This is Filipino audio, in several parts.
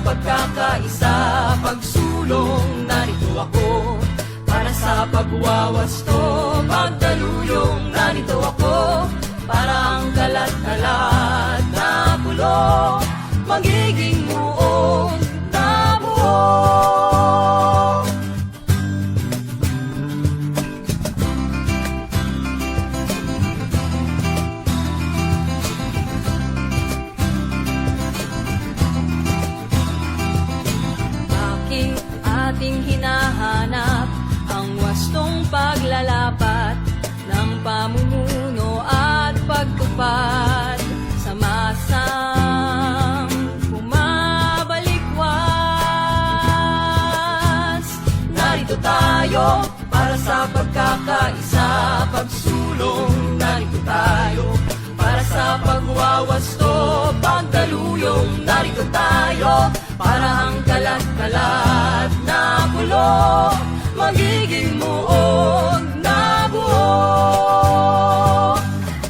pagkakaisa, pagsulong, narito ako. Para sa pagwawasto, pagdaluyong, narito ako. Para ang kalat-kalat na bulong, magiging muong na buo. Ating hinahanap ang wastong paglalapat ng pamumuno at pagtupad sa masang bumabalikwas. Narito tayo para sa pagkakaisa, pagsulong, narito tayo para sa pagwawasto, pagdaluyong, narito tayo para ang kalat-kalat na bulong, magiging muog na buo.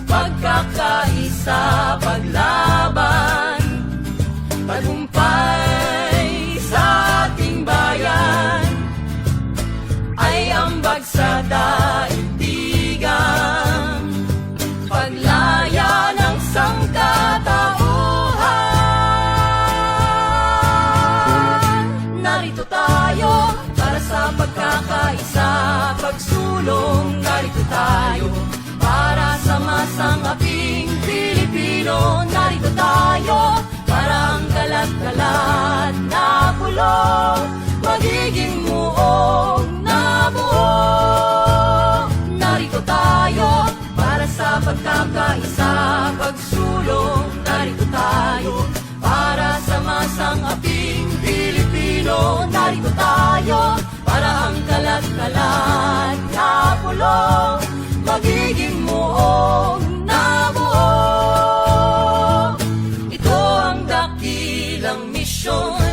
Pagkakaisa, paglaban, tagumpay sa ating bayan, ay ambag sa daigdigan, paglaya ng sangkatauhan. Narito tayo para sa pagkakaisa, pagsulong, narito tayo para sa masangaping Pilipino. Narito tayo para ang kalat-kalat na bulong, magiging muog na buo. Narito tayo para sa pagkakaisa, pagsulong, narito tayo para sa masangaping Pilipino. Narito tayo para ang kalat-kalat na bulong, magiging muog na buo. Ito ang dakilang misyon